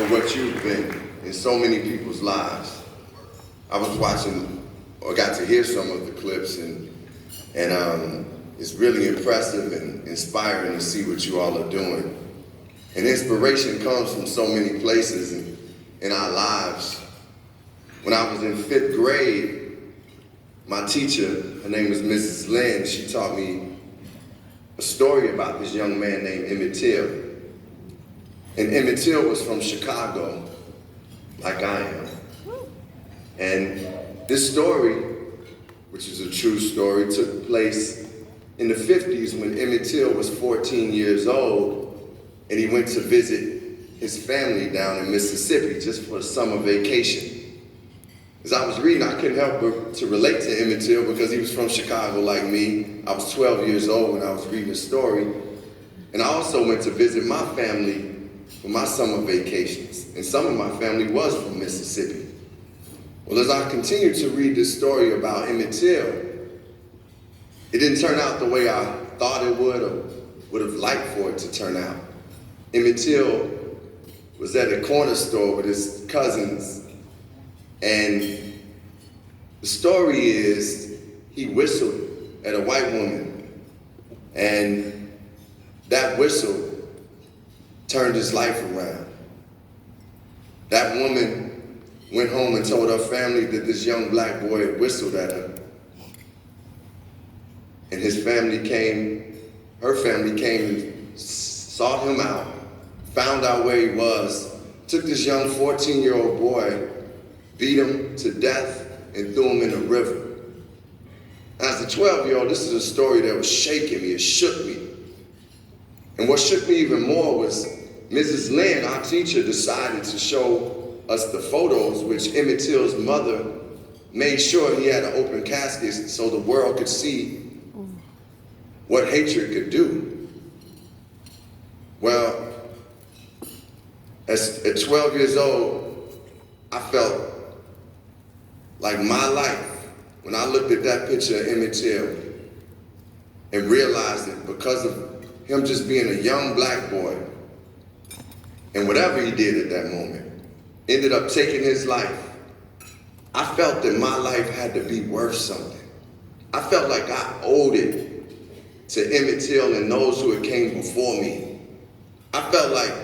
for what you've been in so many people's lives. I was watching, or got to hear some of the clips, and it's really impressive and inspiring to see what you all are doing. And inspiration comes from so many places in our lives. When I was in 5th grade, my teacher, her name was Mrs. Lynn, she taught me a story about this young man named Emmett Till. And Emmett Till was from Chicago, like I am. And this story, which is a true story, took place in the 50s when Emmett Till was 14 years old, and he went to visit his family down in Mississippi just for a summer vacation. As I was reading, I couldn't help but to relate to Emmett Till because he was from Chicago like me. I was 12 years old when I was reading the story. And I also went to visit my family for my summer vacations. And some of my family was from Mississippi. Well, as I continued to read this story about Emmett Till, it didn't turn out the way I thought it would or would have liked for it to turn out. Emmett Till was at a corner store with his cousins, and the story is he whistled at a white woman, and that whistle turned his life around. That woman went home and told her family that this young black boy had whistled at her. And his family came, her family came and sought him out, found out where he was, took this young 14-year-old boy, beat him to death, and threw him in a river. As a 12-year-old, this is a story that was shaking me, it shook me. And what shook me even more was Mrs. Lynn, our teacher, decided to show us the photos which Emmett Till's mother made sure he had an open casket so the world could see what hatred could do. Well, at 12 years old, I felt like my life, when I looked at that picture of Emmett Till and realized that because of him just being a young black boy, and whatever he did at that moment, ended up taking his life, I felt that my life had to be worth something. I felt like I owed it to Emmett Till and those who had came before me. I felt like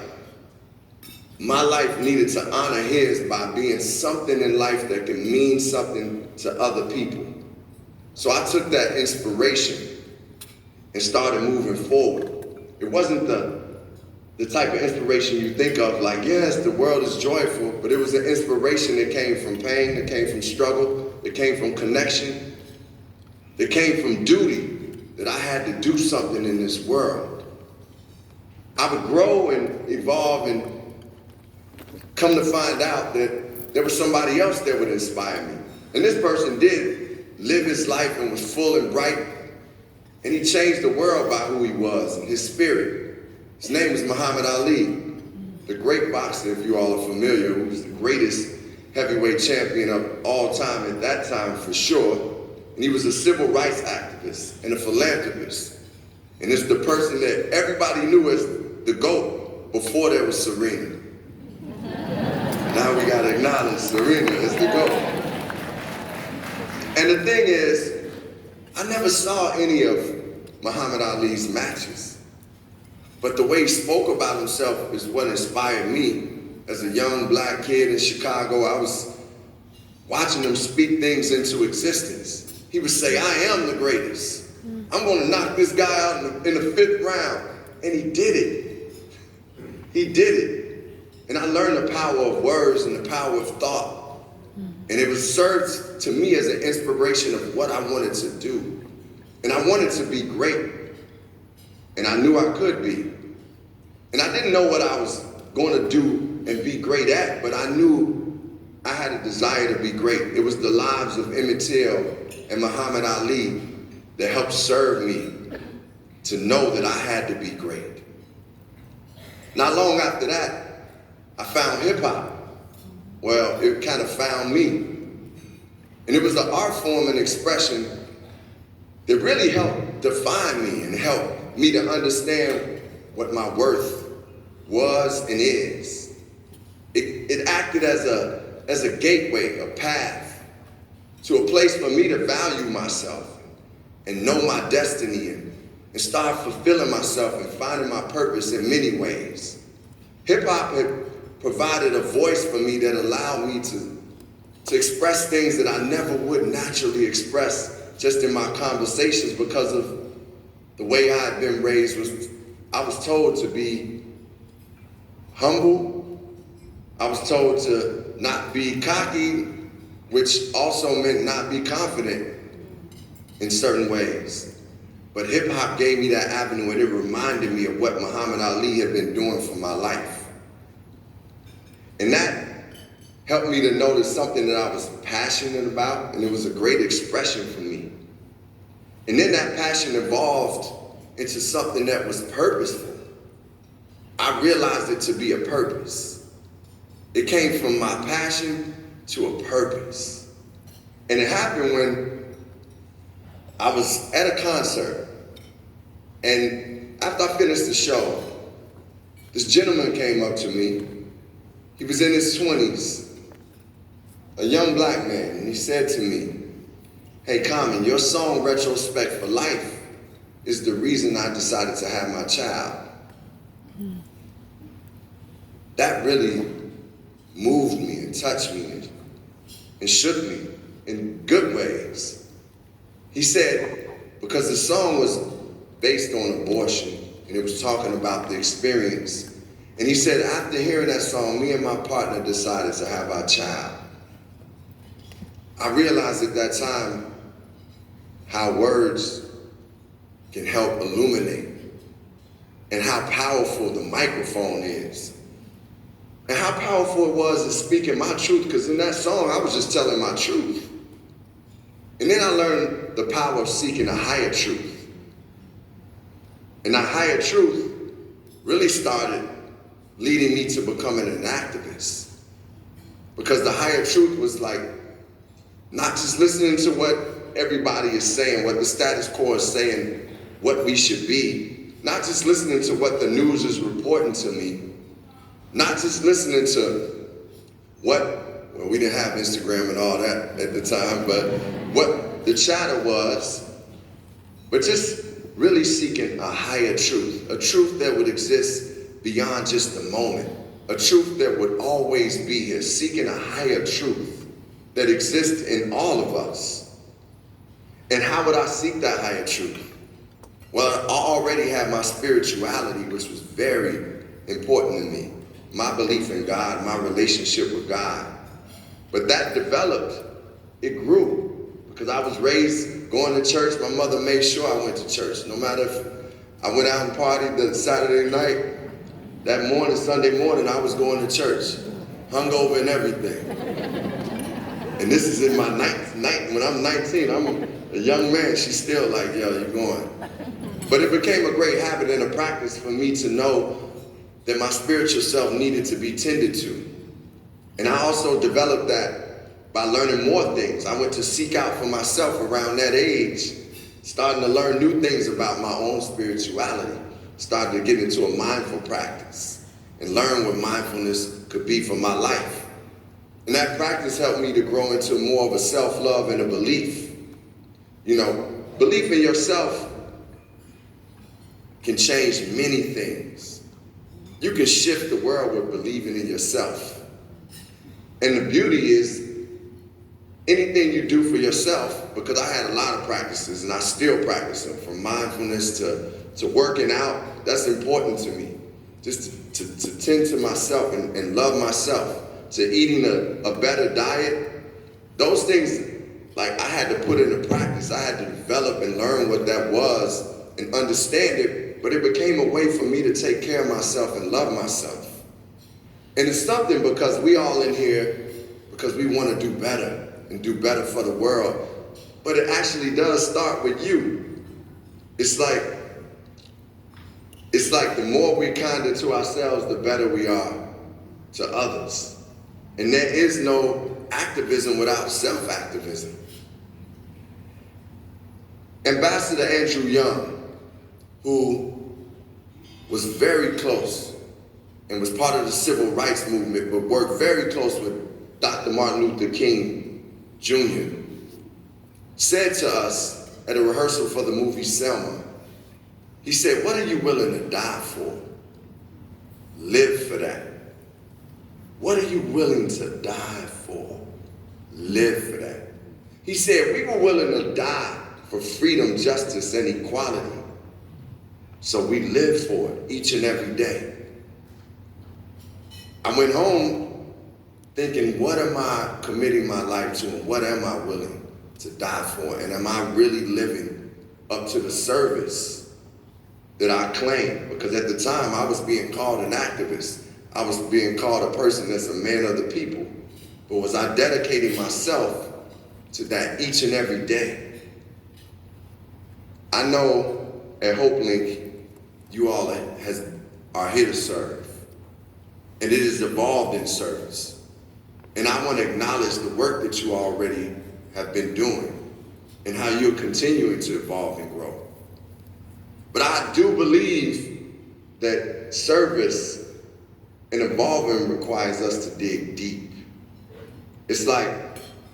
my life needed to honor his by being something in life that can mean something to other people. So I took that inspiration and started moving forward. It wasn't the type of inspiration you think of like, yes, the world is joyful, but it was an inspiration that came from pain, that came from struggle, that came from connection, that came from duty, that I had to do something in this world. I would grow and evolve and come to find out that there was somebody else that would inspire me. And this person did live his life and was full and bright, and he changed the world by who he was and his spirit. His name was Muhammad Ali, the great boxer, if you all are familiar, who was the greatest heavyweight champion of all time at that time for sure. And he was a civil rights activist and a philanthropist. And it's the person that everybody knew as the GOAT before there was Serena. Now we gotta acknowledge Serena as the GOAT. And the thing is, I never saw any of Muhammad Ali's matches. But the way he spoke about himself is what inspired me. As a young black kid in Chicago, I was watching him speak things into existence. He would say, I am the greatest. I'm gonna knock this guy out in the 5th round. And he did it. He did it. And I learned the power of words and the power of thought. And it was served to me as an inspiration of what I wanted to do. And I wanted to be great. And I knew I could be. And I didn't know what I was going to do and be great at, but I knew I had a desire to be great. It was the lives of Emmett Till and Muhammad Ali that helped serve me to know that I had to be great. Not long after that, I found hip hop. Well, it kind of found me. And it was an art form and expression that really helped define me and helped me to understand what my worth was and is. it acted as a gateway, a path to a place for me to value myself and know my destiny and start fulfilling myself and finding my purpose in many ways. Hip hop had provided a voice for me that allowed me to express things that I never would naturally express just in my conversations because of the way I had been raised. I was told to be humble. I was told to not be cocky, which also meant not be confident in certain ways. But hip hop gave me that avenue, and it reminded me of what Muhammad Ali had been doing for my life. And that helped me to notice something that I was passionate about, and it was a great expression for me. And then that passion evolved into something that was purposeful. I realized it to be a purpose. It came from my passion to a purpose. And it happened when I was at a concert, and after I finished the show, this gentleman came up to me. He was in his 20s, a young black man, and he said to me, "Hey, Common, your song, Retrospect for Life, is the reason I decided to have my child." That really moved me and touched me and shook me in good ways. He said, because the song was based on abortion, and it was talking about the experience. And he said, after hearing that song, me and my partner decided to have our child. I realized at that time how words can help illuminate and how powerful the microphone is. And how powerful it was in speaking my truth, because in that song, I was just telling my truth. And then I learned the power of seeking a higher truth. And that higher truth really started leading me to becoming an activist. Because the higher truth was like, not just listening to what everybody is saying, what the status quo is saying, what we should be. Not just listening to what the news is reporting to me. Not just listening to well, we didn't have Instagram and all that at the time, but what the chatter was, but just really seeking a higher truth, a truth that would exist beyond just the moment, a truth that would always be here, seeking a higher truth that exists in all of us. And how would I seek that higher truth? Well, I already had my spirituality, which was very important to me. My belief in God, my relationship with God. But that developed, it grew, because I was raised going to church. My mother made sure I went to church. No matter if I went out and partied the Saturday night, that morning, Sunday morning, I was going to church, hungover and everything. And this is in my when I'm 19, I'm a young man. She's still like, yo, you going. But it became a great habit and a practice for me to know that my spiritual self needed to be tended to. And I also developed that by learning more things. I went to seek out for myself around that age, starting to learn new things about my own spirituality, started to get into a mindful practice and learn what mindfulness could be for my life. And that practice helped me to grow into more of a self-love and a belief. You know, belief in yourself can change many things. You can shift the world with believing in yourself. And the beauty is, anything you do for yourself, because I had a lot of practices and I still practice them, from mindfulness to working out, that's important to me. Just to tend to myself and love myself, to eating a better diet. Those things, like, I had to put into practice. I had to develop and learn what that was and understand it. But it became a way for me to take care of myself and love myself. And it's something because we all in here, because we want to do better and do better for the world. But it actually does start with you. It's like the more we're kinder to ourselves, the better we are to others. And there is no activism without self-activism. Ambassador Andrew Young, who was very close and was part of the civil rights movement, but worked very close with Dr. Martin Luther King Jr., said to us at a rehearsal for the movie Selma, he said, "What are you willing to die for? Live for that." What are you willing to die for? Live for that. He said, we were willing to die for freedom, justice, and equality. So we live for it each and every day. I went home thinking, what am I committing my life to, and what am I willing to die for? And am I really living up to the service that I claim? Because at the time, I was being called an activist. I was being called a person that's a man of the people. But was I dedicating myself to that each and every day? I know at Hopelink, you all are here to serve. And it is evolved in service. And I want to acknowledge the work that you already have been doing and how you're continuing to evolve and grow. But I do believe that service and evolving requires us to dig deep. It's like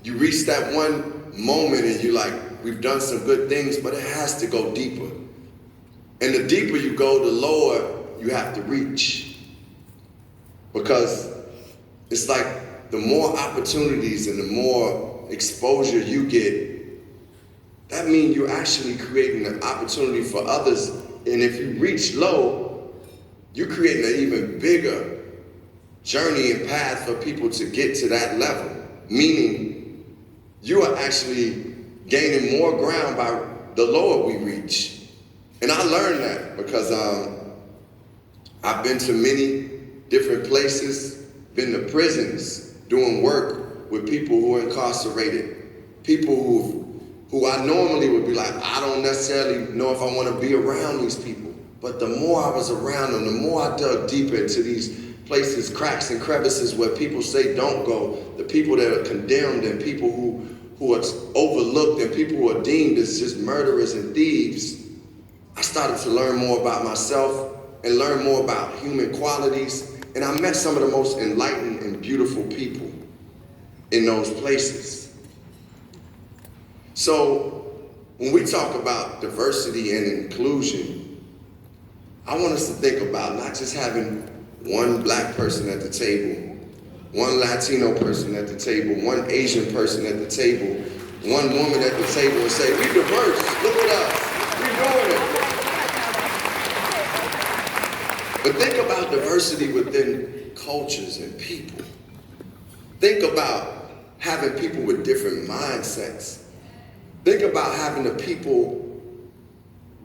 you reach that one moment and you're like, we've done some good things, but it has to go deeper. And the deeper you go, the lower you have to reach. Because it's like the more opportunities and the more exposure you get, that means you're actually creating an opportunity for others. And if you reach low, you're creating an even bigger journey and path for people to get to that level. Meaning, you are actually gaining more ground by the lower we reach. And I learned that because I've been to many different places, been to prisons, doing work with people who are incarcerated, people who I normally would be like, I don't necessarily know if I want to be around these people. But the more I was around them, the more I dug deeper into these places, cracks and crevices where people say don't go, the people that are condemned and people who are overlooked and people who are deemed as just murderers and thieves, I started to learn more about myself and learn more about human qualities. And I met some of the most enlightened and beautiful people in those places. So when we talk about diversity and inclusion, I want us to think about not just having one black person at the table, one Latino person at the table, one Asian person at the table, one woman at the table, and say, we diverse, look at us, we're doing it. But think about diversity within cultures and people. Think about having people with different mindsets. Think about having the people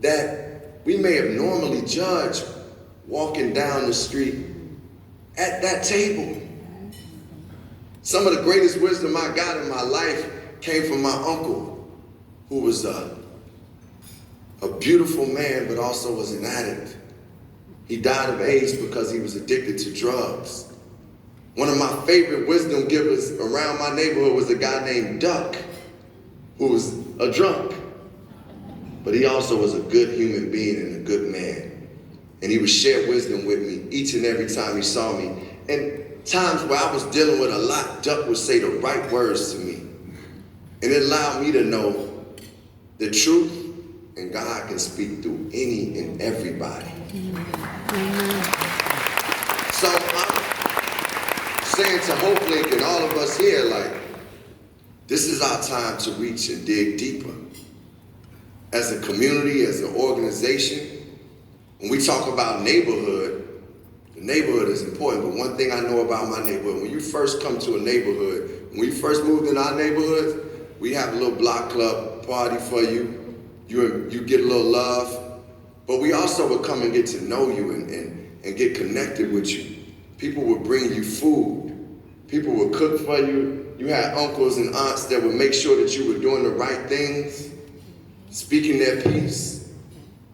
that we may have normally judged walking down the street at that table. Some of the greatest wisdom I got in my life came from my uncle, who was a beautiful man, but also was an addict. He died of AIDS because he was addicted to drugs. One of my favorite wisdom givers around my neighborhood was a guy named Duck, who was a drunk, but he also was a good human being and a good man. And he would share wisdom with me each and every time he saw me. And times where I was dealing with a lot, Duck would say the right words to me. And it allowed me to know the truth, and God can speak through any and everybody. So I'm saying to Hopelink and all of us here, like, this is our time to reach and dig deeper. As a community, as an organization, when we talk about neighborhood, the neighborhood is important, but one thing I know about my neighborhood, when you first come to a neighborhood, when we first moved in our neighborhoods, we have a little block club party for you. You get a little love, but we also would come and get to know you and get connected with you. People would bring you food. People would cook for you. You had uncles and aunts that would make sure that you were doing the right things, speaking their piece.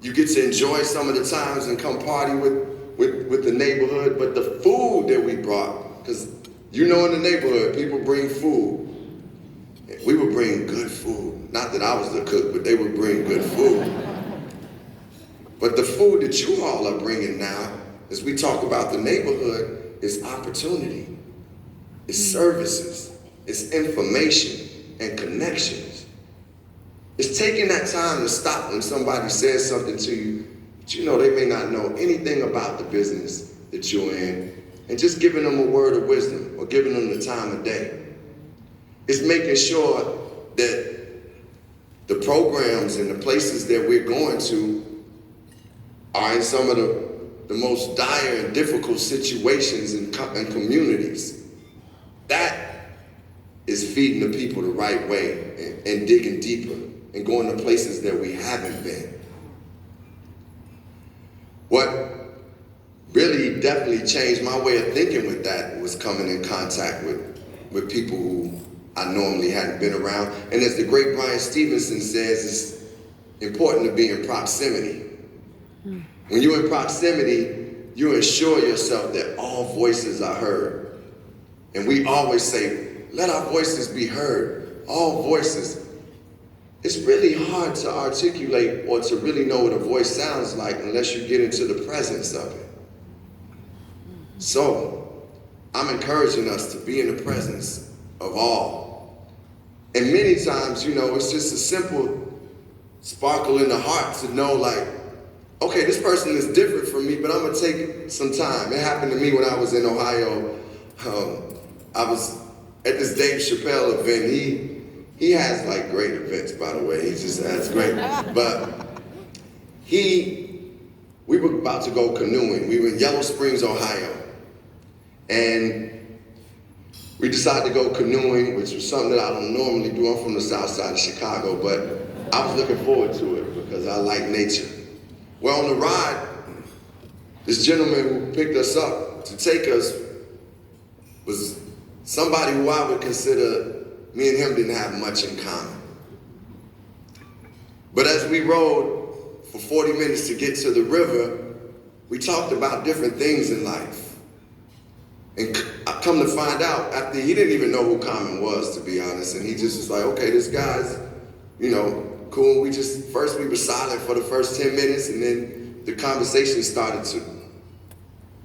You get to enjoy some of the times and come party with the neighborhood, but the food that we brought, because you know in the neighborhood, people bring food. We would bring good food. Not that I was the cook, but they would bring good food. But the food that you all are bringing now as we talk about the neighborhood, is opportunity, it's services, it's information and connections. It's taking that time to stop when somebody says something to you, but you know they may not know anything about the business that you're in, and just giving them a word of wisdom or giving them the time of day. It's making sure that the programs and the places that we're going to are in some of the most dire and difficult situations in communities. That is feeding the people the right way and digging deeper and going to places that we haven't been. What really definitely changed my way of thinking with that was coming in contact with people who I normally hadn't been around. And as the great Brian Stevenson says, it's important to be in proximity. When you're in proximity, you ensure yourself that all voices are heard. And we always say, let our voices be heard, all voices. It's really hard to articulate or to really know what a voice sounds like unless you get into the presence of it. So, I'm encouraging us to be in the presence of all. And many times, you know, it's just a simple sparkle in the heart to know, like, okay, this person is different from me, but I'm gonna take some time. It happened to me when I was in Ohio. I was at this Dave Chappelle event. He has like great events, by the way. He just has great. But we were about to go canoeing. We were in Yellow Springs, Ohio. And we decided to go canoeing, which was something that I don't normally do. I'm from the south side of Chicago, but I was looking forward to it because I like nature. Well, on the ride, this gentleman who picked us up to take us was somebody who I would consider, me and him didn't have much in common. But as we rode for 40 minutes to get to the river, we talked about different things in life. And I come to find out, after he didn't even know who Common was, to be honest, and he just was like, okay, this guy's, you know, cool. First we were silent for the first 10 minutes, and then the conversation started to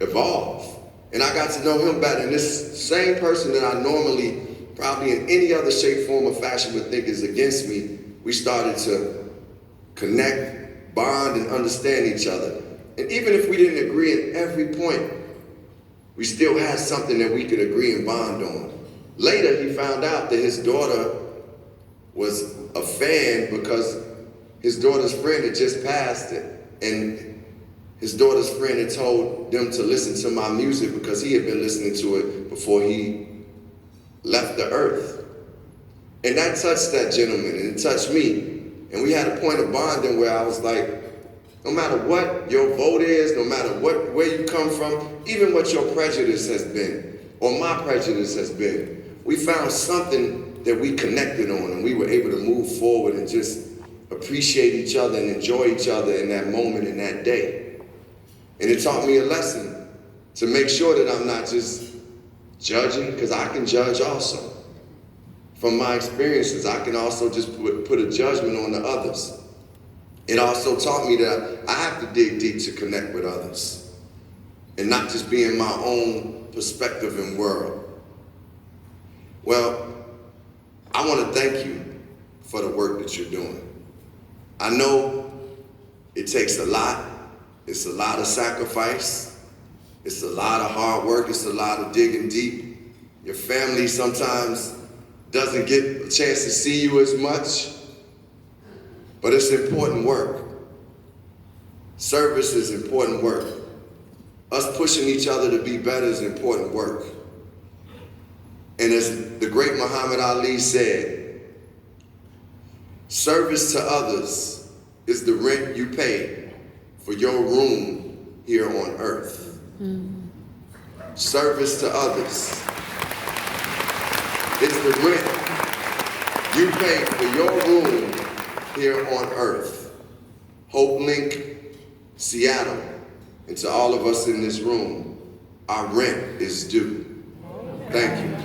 evolve. And I got to know him better. And this same person that I normally, probably in any other shape, form, or fashion would think is against me, we started to connect, bond, and understand each other. And even if we didn't agree at every point, we still had something that we could agree and bond on. Later, he found out that his daughter was a fan because his daughter's friend had just passed it. And his daughter's friend had told them to listen to my music because he had been listening to it before he left the earth. And that touched that gentleman, and it touched me. And we had a point of bonding where I was like, no matter what your vote is, no matter where you come from, even what your prejudice has been, or my prejudice has been, we found something that we connected on, and we were able to move forward and just appreciate each other and enjoy each other in that moment, in that day. And it taught me a lesson to make sure that I'm not just judging, because I can judge also. From my experiences, I can also just put a judgment on the others. It also taught me that I have to dig deep to connect with others and not just be in my own perspective and world. Well, I want to thank you for the work that you're doing. I know it takes a lot. It's a lot of sacrifice. It's a lot of hard work. It's a lot of digging deep. Your family sometimes doesn't get a chance to see you as much. But it's important work. Service is important work. Us pushing each other to be better is important work. And as the great Muhammad Ali said, service to others is the rent you pay for your room here on earth. Service to others is the rent you pay for your room here on earth. Hopelink, Seattle, and to all of us in this room, our rent is due. Thank you.